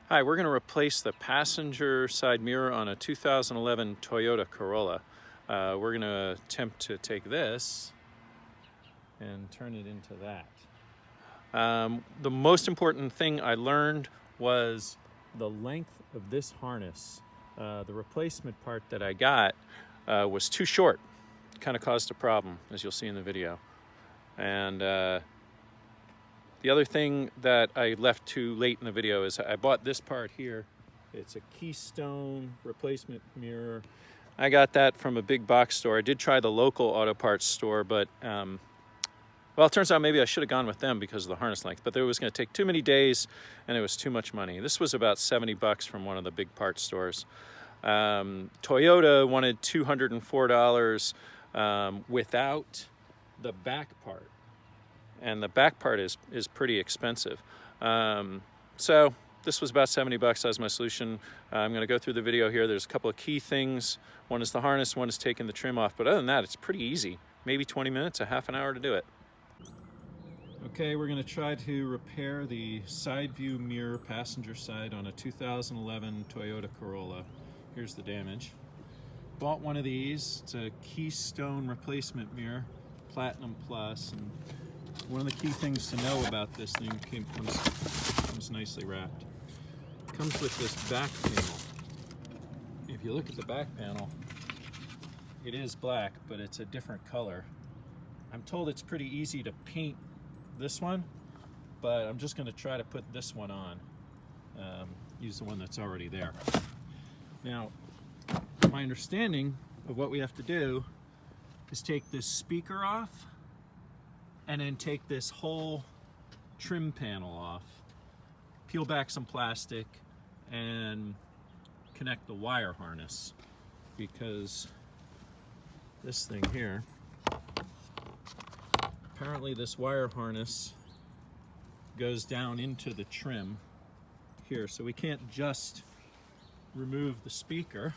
Hi, we're going to replace the passenger side mirror on a 2011 Toyota Corolla. We're going to attempt to take this and turn it into that. The most important thing I learned was the length of this harness. The replacement part that I got was too short. It kind of caused a problem, as you'll see in the video. And the other thing that I left too late in the video is I bought this part here. It's a Keystone replacement mirror. I got that from a big box store. I did try the local auto parts store, but well, it turns out maybe I should have gone with them because of the harness length, but it was going to take too many days and it was too much money. This was about 70 bucks from one of the big parts stores. Toyota wanted $204 without the back part. And the back part is pretty expensive. So this was about 70 bucks as my solution. I'm gonna go through the video here. There's a couple of key things. One is the harness, one is taking the trim off. But other than that, it's pretty easy. Maybe 20 minutes, a half an hour to do it. Okay, we're gonna try to repair the side view mirror passenger side on a 2011 Toyota Corolla. Here's the damage. Bought one of these. It's a Keystone replacement mirror, Platinum Plus. And one of the key things to know about this thing comes nicely wrapped. It comes with this back panel. If you look at the back panel, it is black, but it's a different color. I'm told it's pretty easy to paint this one, but I'm just going to try to put this one on. Use the one that's already there. Now, my understanding of what we have to do is take this speaker off and then take this whole trim panel off, peel back some plastic, and connect the wire harness, because this thing here, apparently this wire harness goes down into the trim here, so we can't just remove the speaker.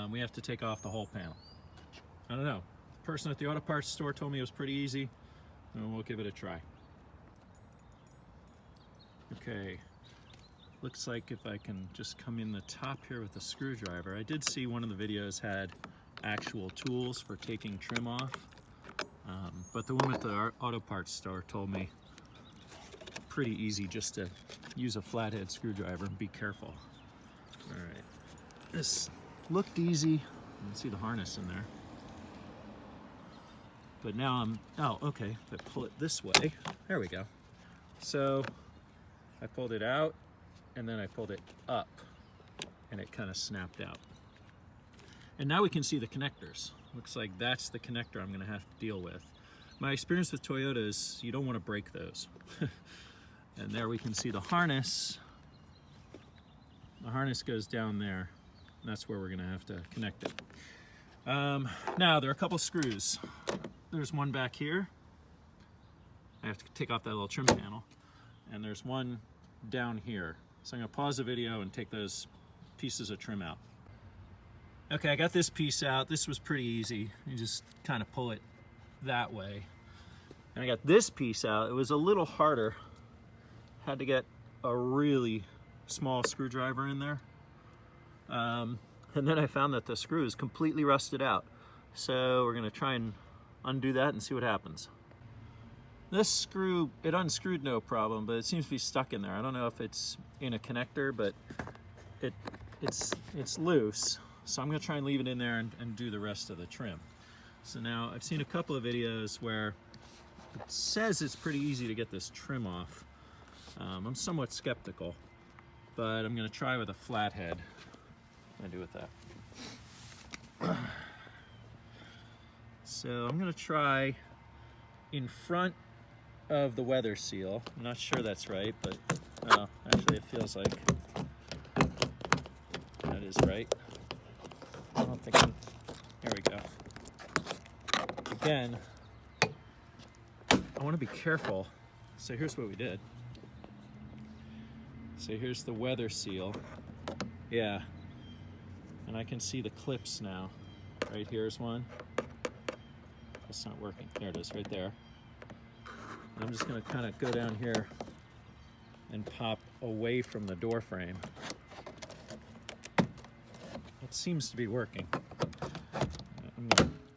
We have to take off the whole panel. I don't know. The person at the auto parts store told me it was pretty easy, and we'll give it a try. Okay, looks like if I can just come in the top here with a screwdriver. I did see one of the videos had actual tools for taking trim off, but the woman at the auto parts store told me pretty easy just to use a flathead screwdriver and be careful. All right, this looked easy. You can see the harness in there. But now okay, if I pull it this way, there we go. So I pulled it out and then I pulled it up and it kind of snapped out. And now we can see the connectors. Looks like that's the connector I'm gonna have to deal with. My experience with Toyota is you don't wanna break those. And there we can see the harness. The harness goes down there. And that's where we're gonna have to connect it. Now there are a couple screws. There's one back here. I have to take off that little trim panel. And there's one down here. So I'm gonna pause the video and take those pieces of trim out. Okay, I got this piece out. This was pretty easy. You just kind of pull it that way. And I got this piece out. It was a little harder. Had to get a really small screwdriver in there. And then I found that the screw is completely rusted out. So we're gonna try and undo that and see what happens. This screw, it unscrewed no problem, but it seems to be stuck in there. I don't know if it's in a connector, but it's loose. So I'm gonna try and leave it in there and do the rest of the trim. So now I've seen a couple of videos where it says it's pretty easy to get this trim off. I'm somewhat skeptical, but I'm gonna try with a flathead. What do I do with that? So I'm gonna try in front of the weather seal. I'm not sure that's right, but actually it feels like that is right. I don't think there we go. Again, I want to be careful. So here's what we did. So here's the weather seal. Yeah. And I can see the clips now. Right here's one. It's not working. There it is, right there. I'm just going to kind of go down here and pop away from the door frame. It seems to be working.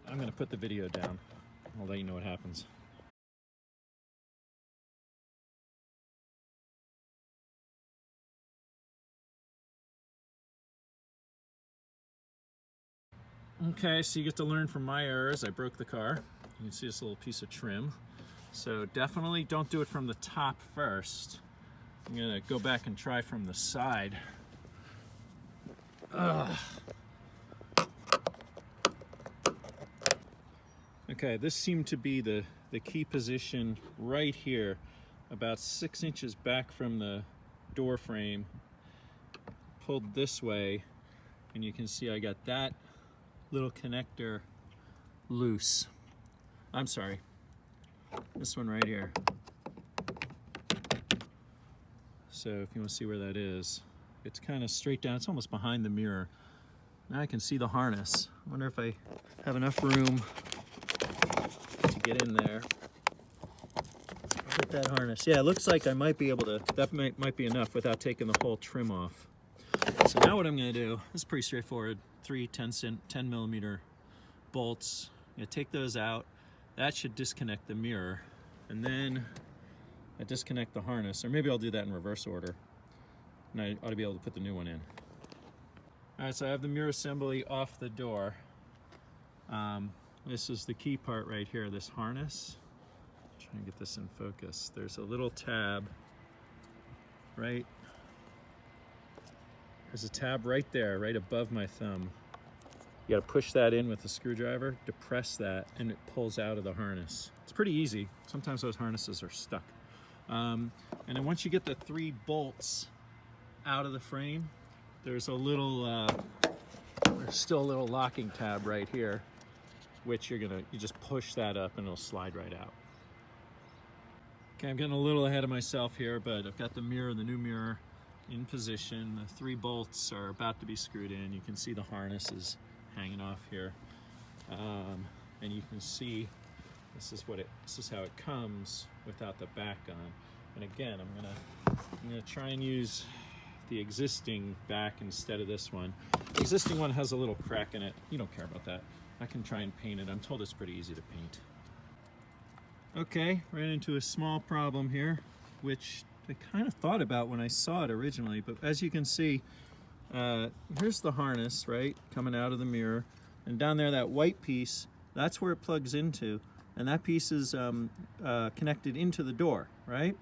I'm gonna put the video down. I'll let you know what happens. Okay, so you get to learn from my errors. I broke the car. You can see this little piece of trim. So definitely don't do it from the top first. I'm gonna go back and try from the side. Ugh. Okay, this seemed to be the key position right here, about 6 inches back from the door frame. Pulled this way, and you can see I got that little connector loose. I'm sorry, this one right here. So if you want to see where that is, it's kind of straight down. It's almost behind the mirror. Now I can see the harness. I wonder if I have enough room to get in there. Get that harness. Yeah, it looks like I might be able to, that might be enough without taking the whole trim off. So now what I'm going to do, this is pretty straightforward. 3 10 millimeter bolts. I'm going to take those out. That should disconnect the mirror. And then I disconnect the harness, or maybe I'll do that in reverse order. And I ought to be able to put the new one in. All right, so I have the mirror assembly off the door. This is the key part right here, this harness. Try and get this in focus. There's a little tab, right? There's a tab right there, right above my thumb. You gotta push that in with a screwdriver, depress that, and it pulls out of the harness. It's pretty easy. Sometimes those harnesses are stuck. And then once you get the 3 bolts out of the frame, there's a little, there's still a little locking tab right here, which you just push that up and it'll slide right out. Okay, I'm getting a little ahead of myself here, but I've got the mirror, the new mirror, in position. The 3 bolts are about to be screwed in. You can see the harness is hanging off here, and you can see this is how it comes without the back on. And again, I'm gonna try and use the existing back instead of this one. The existing one has a little crack in it. You don't care about that. I can try and paint it. I'm told it's pretty easy to paint. Okay, ran into a small problem here, which I kind of thought about when I saw it originally, but as you can see, here's the harness, right, coming out of the mirror, and down there, that white piece, that's where it plugs into, and that piece is connected into the door, right?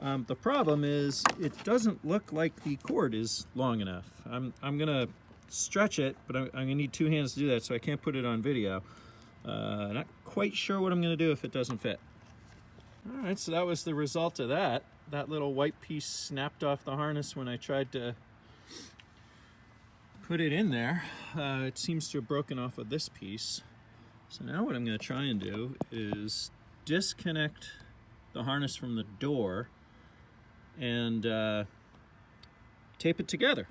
The problem is it doesn't look like the cord is long enough. I'm gonna stretch it, but I'm gonna need 2 hands to do that, so I can't put it on video. Not quite sure what I'm gonna do if it doesn't fit. All right, so that was the result of that. That little white piece snapped off the harness when I tried to put it in there. It seems to have broken off of this piece. So now what I'm going to try and do is disconnect the harness from the door and tape it together.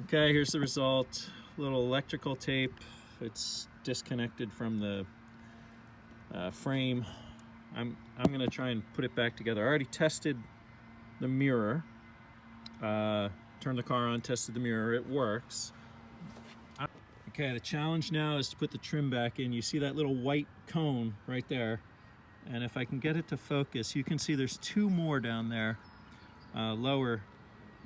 Okay, here's the result. Little electrical tape. It's disconnected from the frame. I'm gonna try and put it back together. I already tested the mirror. Turned the car on, tested the mirror. It works. Okay, the challenge now is to put the trim back in. You see that little white cone right there. And if I can get it to focus, you can see there's 2 more down there, lower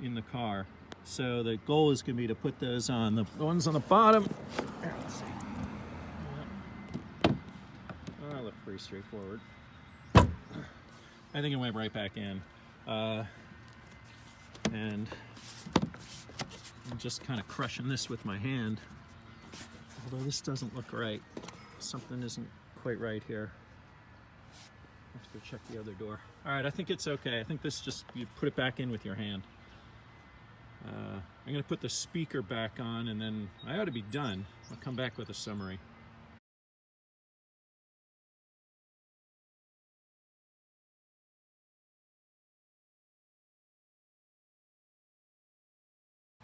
in the car. So the goal is going to be to put those on. The ones on the bottom, here, let's see. That looked pretty straightforward. I think it went right back in. And I'm just kind of crushing this with my hand. Although this doesn't look right. Something isn't quite right here. I have to go check the other door. All right, I think it's okay. I think this just, you put it back in with your hand. I'm going to put the speaker back on and then I ought to be done. I'll come back with a summary.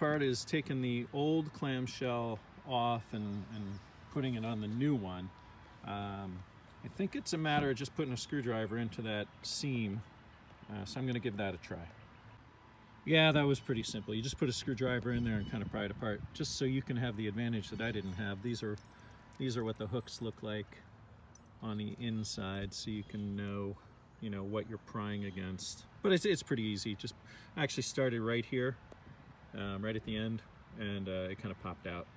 part is taking the old clamshell off and putting it on the new one. I think it's a matter of just putting a screwdriver into that seam, so I'm going to give that a try. Yeah, that was pretty simple. You just put a screwdriver in there and kind of pry it apart, just so you can have the advantage that I didn't have. These are what the hooks look like on the inside, so you can know, you know, what you're prying against. But it's pretty easy. Just I actually started right here, right at the end, and it kind of popped out.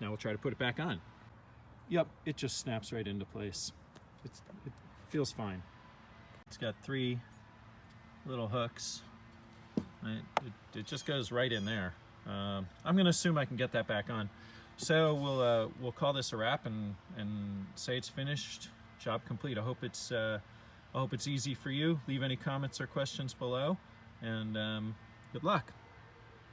Now we'll try to put it back on. Yep, it just snaps right into place. It feels fine. It's got 3 little hooks. Right? It just goes right in there. I'm going to assume I can get that back on. So we'll call this a wrap and say it's finished. Job complete. I hope it's easy for you. Leave any comments or questions below, and good luck.